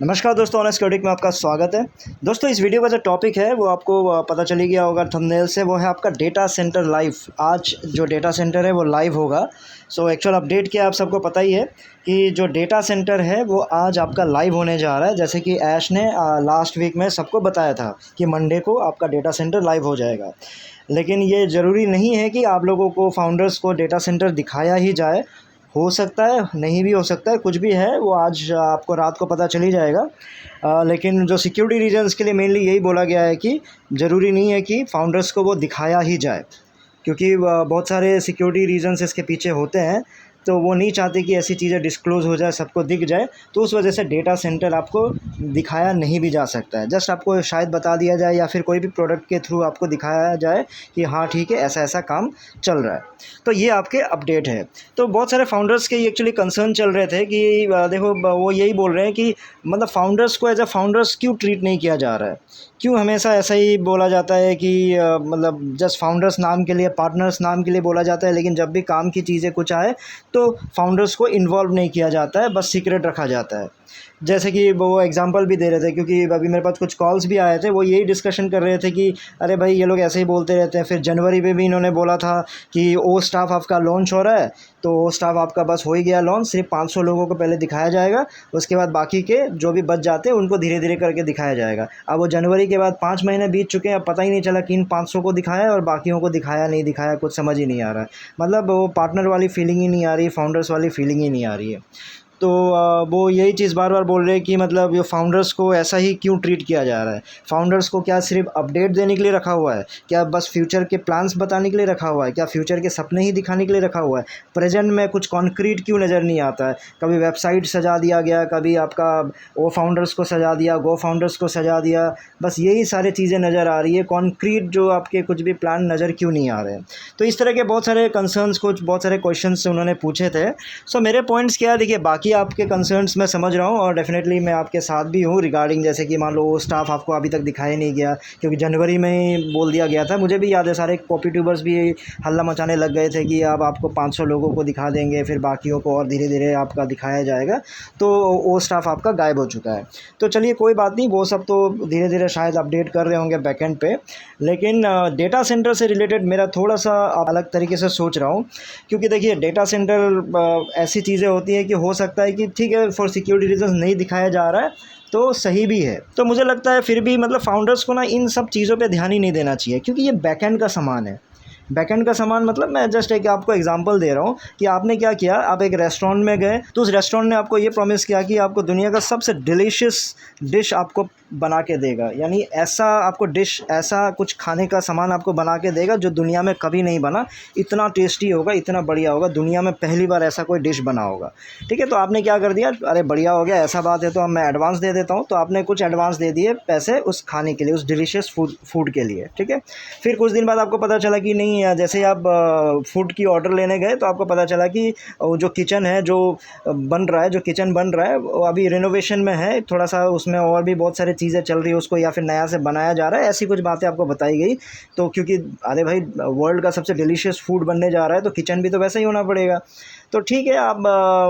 नमस्कार दोस्तों, honest critic में आपका स्वागत है। दोस्तों, इस वीडियो का जो टॉपिक है वो आपको पता चली गया होगा थंबनेल से, वो है आपका डेटा सेंटर लाइव। आज जो डेटा सेंटर है वो लाइव होगा। सो एक्चुअल अपडेट क्या आप सबको पता ही है कि जो डेटा सेंटर है वो आज आपका लाइव होने जा रहा है। जैसे कि ऐश ने लास्ट वीक में सबको बताया था कि मंडे को आपका डेटा सेंटर लाइव हो जाएगा। लेकिन ये ज़रूरी नहीं है कि आप लोगों को, फाउंडर्स को, डेटा सेंटर दिखाया ही जाए। हो सकता है, नहीं भी हो सकता है, कुछ भी है वो आज आपको रात को पता चल ही जाएगा। लेकिन जो सिक्योरिटी रीजंस के लिए मेनली यही बोला गया है कि ज़रूरी नहीं है कि फाउंडर्स को वो दिखाया ही जाए, क्योंकि बहुत सारे सिक्योरिटी रीजंस इसके पीछे होते हैं। तो वो नहीं चाहते कि ऐसी चीज़ें डिस्क्लोज़ हो जाए, सबको दिख जाए। तो उस वजह से डेटा सेंटर आपको दिखाया नहीं भी जा सकता है। जस्ट आपको शायद बता दिया जाए या फिर कोई भी प्रोडक्ट के थ्रू आपको दिखाया जाए कि हाँ ठीक है, ऐसा ऐसा काम चल रहा है। तो ये आपके अपडेट है। तो बहुत सारे फाउंडर्स के एक्चुअली कंसर्न चल रहे थे कि देखो, वो यही बोल रहे हैं कि मतलब फाउंडर्स को एज अ फाउंडर्स क्यों ट्रीट नहीं किया जा रहा है, क्यों हमेशा ऐसा ही बोला जाता है कि मतलब जस्ट फाउंडर्स नाम के लिए, पार्टनर्स नाम के लिए बोला जाता है, लेकिन जब भी काम की चीज़ें कुछ आए तो फाउंडर्स को इन्वॉल्व नहीं किया जाता है, बस सीक्रेट रखा जाता है। जैसे कि वो एग्जांपल भी दे रहे थे, क्योंकि अभी मेरे पास कुछ कॉल्स भी आए थे, वो यही डिस्कशन कर रहे थे कि अरे भाई ये लोग ऐसे ही बोलते रहते हैं। फिर जनवरी में भी इन्होंने बोला था कि ओ स्टाफ आपका लॉन्च हो रहा है, तो ओ स्टाफ आपका बस हो ही गया लॉन्च, सिर्फ 500 लोगों को पहले दिखाया जाएगा, उसके बाद बाकी के जो भी बच जाते हैं उनको धीरे धीरे करके दिखाया जाएगा। अब वो जनवरी के बाद 5 महीने बीत चुके हैं, अब पता ही नहीं चला कि इन 500 को दिखाया और बाकियों को दिखाया नहीं दिखाया, कुछ समझ ही नहीं आ रहा है। मतलब वो पार्टनर वाली फीलिंग ही नहीं आ रही, फाउंडर्स वाली फीलिंग ही नहीं आ रही है। तो वो यही चीज़ बार बार बोल रहे हैं कि मतलब ये फाउंडर्स को ऐसा ही क्यों ट्रीट किया जा रहा है। फाउंडर्स को क्या सिर्फ अपडेट देने के लिए रखा हुआ है? क्या बस फ्यूचर के प्लान्स बताने के लिए रखा हुआ है? क्या फ्यूचर के सपने ही दिखाने के लिए रखा हुआ है? प्रेजेंट में कुछ कॉन्क्रीट क्यों नज़र नहीं आता है? कभी वेबसाइट सजा दिया गया, कभी आपका ओ फाउंडर्स को सजा दिया, गो फाउंडर्स को सजा दिया, बस यही सारी चीज़ें नज़र आ रही है। कॉन्क्रीट जो आपके कुछ भी प्लान नज़र क्यों नहीं आ रहे हैं? तो इस तरह के बहुत सारे कंसर्न्स, कुछ बहुत सारे क्वेश्चंस उन्होंने पूछे थे। सो मेरे पॉइंट्स क्या है, देखिए, बाकी आपके कंसर्न्स मैं समझ रहा हूँ और डेफिनेटली मैं आपके साथ भी हूँ रिगार्डिंग, जैसे कि मान लो वो स्टाफ आपको अभी तक दिखाया नहीं गया, क्योंकि जनवरी में ही बोल दिया गया था। मुझे भी याद है, सारे कॉपी ट्यूबर्स भी हल्ला मचाने लग गए थे कि अब आपको 500 लोगों को दिखा देंगे, फिर बाकियों को और धीरे धीरे आपका दिखाया जाएगा। तो वो स्टाफ आपका गायब हो चुका है। तो चलिए कोई बात नहीं, वो सब तो धीरे धीरे शायद अपडेट कर रहे होंगे बैकएंड पे। लेकिन डेटा सेंटर से रिलेटेड मेरा थोड़ा सा अलग तरीके से सोच रहा हूँ, क्योंकि देखिए डेटा सेंटर ऐसी चीज़ें होती हैं कि हो सकता है कि ठीक है, फॉर सिक्योरिटी रीजंस नहीं दिखाया जा रहा है, तो सही भी है। तो मुझे लगता है फिर भी मतलब फाउंडर्स को ना इन सब चीज़ों पे ध्यान ही नहीं देना चाहिए, क्योंकि ये बैकएंड का सामान है। बैकएंड का सामान मतलब, मैं जस्ट एक आपको एग्जांपल दे रहा हूँ कि आपने क्या किया, आप एक रेस्टोरेंट में गए, तो उस रेस्टोरेंट ने आपको ये प्रॉमिस किया कि आपको दुनिया का सबसे डिलीशियस डिश आपको बना के देगा, यानी ऐसा आपको डिश, ऐसा कुछ खाने का सामान आपको बना के देगा जो दुनिया में कभी नहीं बना, इतना टेस्टी होगा, इतना बढ़िया होगा, दुनिया में पहली बार ऐसा कोई डिश बना होगा। ठीक है, तो आपने क्या कर दिया, अरे बढ़िया हो गया, ऐसा बात है तो अब मैं एडवांस दे देता हूँ। तो आपने कुछ एडवांस दे दिए पैसे उस खाने के लिए, उस डिलीशियस फूड के लिए। ठीक है, फिर कुछ दिन बाद आपको पता चला कि नहीं, जैसे ही आप फूड की ऑर्डर लेने गए तो आपको पता चला कि जो किचन है, जो बन रहा है, जो किचन बन रहा है, वो अभी रिनोवेशन में है, थोड़ा सा उसमें और भी बहुत सारी चीज़ें चल रही है उसको, या फिर नया से बनाया जा रहा है, ऐसी कुछ बातें आपको बताई गई। तो क्योंकि अरे भाई, वर्ल्ड का सबसे डिलीशियस फूड बनने जा रहा है, तो किचन भी तो वैसा ही होना पड़ेगा। तो ठीक है, आप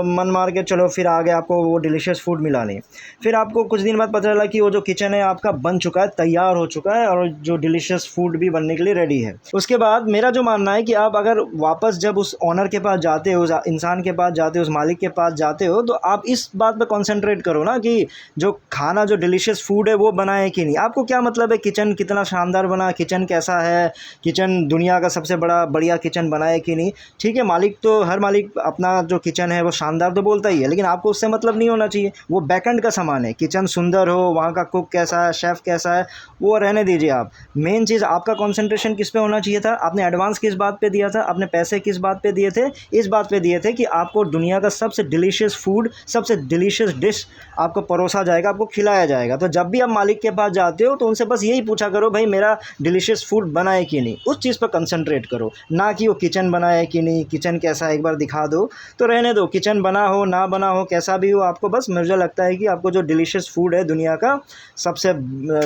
मन मार के चलो, फिर आगे आपको वो डिलीशियस फूड मिला नहीं। फिर आपको कुछ दिन बाद पता चला कि वो जो किचन है आपका बन चुका है, तैयार हो चुका है, और जो डिलीशियस फूड भी बनने के लिए रेडी है। उसके बाद मेरा जो मानना है कि आप अगर वापस जब उस ऑनर के पास जाते हो, उस इंसान के पास जाते हो, उस मालिक के पास जाते हो, तो आप इस बात पे कंसंट्रेट करो ना कि जो खाना, जो डिलीशियस फूड है वो बना है कि नहीं। आपको क्या मतलब है किचन कितना शानदार बना, किचन कैसा है, किचन दुनिया का सबसे बढ़िया किचन बना है कि नहीं। ठीक है, मालिक तो, हर मालिक अपना जो किचन है वो शानदार तो बोलता ही है, लेकिन आपको उससे मतलब नहीं होना चाहिए। वो बैकएंड का सामान है, किचन सुंदर हो, वहाँ का कुक कैसा है, शेफ़ कैसा है, वो रहने दीजिए। आप मेन चीज़, आपका कंसंट्रेशन किस पे होना चाहिए था, आपने एडवांस किस बात पे दिया था, आपने पैसे किस बात पे दिए थे, इस बात पे दिए थे कि आपको दुनिया का सबसे डिलीशियस फूड, सबसे डिलीशियस डिश आपको परोसा जाएगा, आपको खिलाया जाएगा। तो जब भी आप मालिक के पास जाते हो तो उनसे बस यही पूछा करो, भाई मेरा डिलीशियस फूड बना है कि नहीं, उस चीज़ पर कंसंट्रेट करो, ना कि वो किचन बना है कि नहीं, किचन कैसा है एक बार दिखा दो। तो रहने दो, किचन बना हो ना बना हो, कैसा भी हो, आपको बस, मुझे लगता है कि आपको जो डिलीशियस फूड है दुनिया का सबसे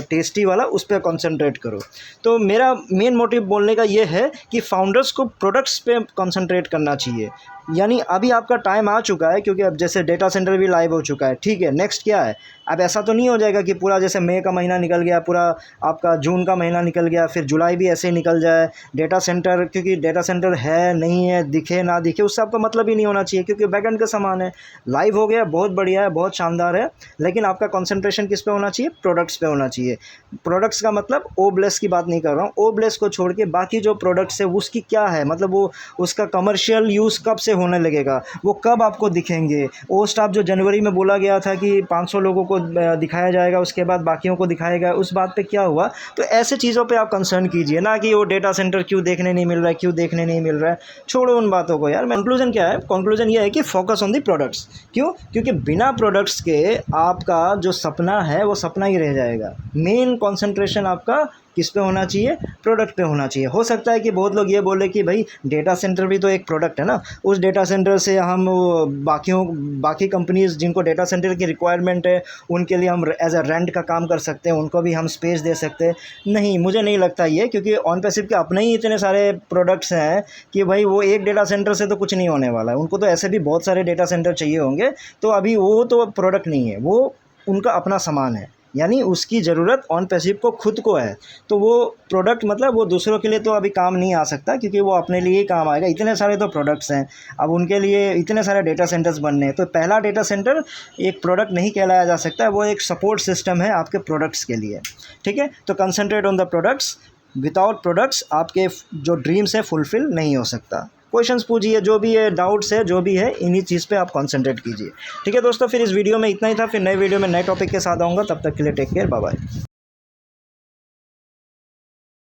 टेस्टी वाला, उस पर कंसंट्रेट करो। तो मेरा मेन मोटिव बोलने का ये है कि फाउंडर्स को प्रोडक्ट्स पे कंसंट्रेट करना चाहिए। यानी अभी आपका टाइम आ चुका है, क्योंकि अब जैसे डेटा सेंटर भी लाइव हो चुका है, ठीक है। नेक्स्ट क्या है, अब ऐसा तो नहीं हो जाएगा कि पूरा जैसे मई का महीना निकल गया, पूरा आपका जून का महीना निकल गया, फिर जुलाई भी ऐसे ही निकल जाए डेटा सेंटर, क्योंकि डेटा सेंटर है नहीं है, दिखे ना दिखे, उससे आपका मतलब ही नहीं होना चाहिए, क्योंकि बैकएंड का सामान है। लाइव हो गया, बहुत बढ़िया है, बहुत शानदार है, लेकिन आपका कंसंट्रेशन किस पे होना चाहिए, प्रोडक्ट्स पे होना चाहिए। प्रोडक्ट्स का मतलब ओब्लेस की बात नहीं कर रहा हूँ, ओब्लेस को छोड़ के बाकी जो प्रोडक्ट्स है उसकी क्या है, मतलब वो उसका कमर्शियल यूज़ कब से होने लगेगा, वो कब आपको दिखेंगे। वो स्टाफ जो जनवरी में बोला गया था कि 500 लोगों को दिखाया जाएगा, उसके बाद बाकियों को दिखाएगा, उस बात पे क्या हुआ। तो ऐसे चीज़ों पे आप कंसर्न कीजिए, ना कि वो डेटा सेंटर क्यों देखने नहीं मिल रहा है, क्यों देखने नहीं मिल रहा है, छोड़ो उन बातों को यार। कंक्लूजन क्या है, कंक्लूजन ये है कि फोकस ऑन दी प्रोडक्ट्स। क्यों, क्योंकि बिना प्रोडक्ट्स के आपका जो सपना है वो सपना ही रह जाएगा। मेन कॉन्सेंट्रेशन आपका किस पे होना चाहिए, प्रोडक्ट पे होना चाहिए। हो सकता है कि बहुत लोग ये बोले कि भाई डेटा सेंटर भी तो एक प्रोडक्ट है ना, उस डेटा सेंटर से हम बाकी कंपनीज़ जिनको डेटा सेंटर की रिक्वायरमेंट है उनके लिए हम एज अ रेंट का काम कर सकते हैं, उनको भी हम स्पेस दे सकते हैं। नहीं, मुझे नहीं लगता ये, क्योंकि ऑन पैसिव के अपने ही इतने सारे प्रोडक्ट्स हैं कि भाई वो एक डेटा सेंटर से तो कुछ नहीं होने वाला है, उनको तो ऐसे भी बहुत सारे डेटा सेंटर चाहिए होंगे। तो अभी वो तो प्रोडक्ट नहीं है, वो उनका अपना सामान है, यानी उसकी ज़रूरत ऑन पैसिव को खुद को है। तो वो प्रोडक्ट मतलब वो दूसरों के लिए तो अभी काम नहीं आ सकता, क्योंकि वो अपने लिए ही काम आएगा। इतने सारे तो प्रोडक्ट्स हैं, अब उनके लिए इतने सारे डेटा सेंटर्स बनने हैं, तो पहला डेटा सेंटर एक प्रोडक्ट नहीं कहलाया जा सकता, वो एक सपोर्ट सिस्टम है आपके प्रोडक्ट्स के लिए, ठीक है। तो concentrate on the products, without products आपके जो ड्रीम्स है फुलफ़िल नहीं हो सकता। क्वेश्चंस पूछिए, जो भी है डाउट्स है, जो भी है इन्हीं चीज़ पे आप कंसंट्रेट कीजिए, ठीक है दोस्तों। फिर इस वीडियो में इतना ही था, फिर नए वीडियो में नए टॉपिक के साथ आऊँगा, तब तक के लिए टेक केयर, बाय बाय।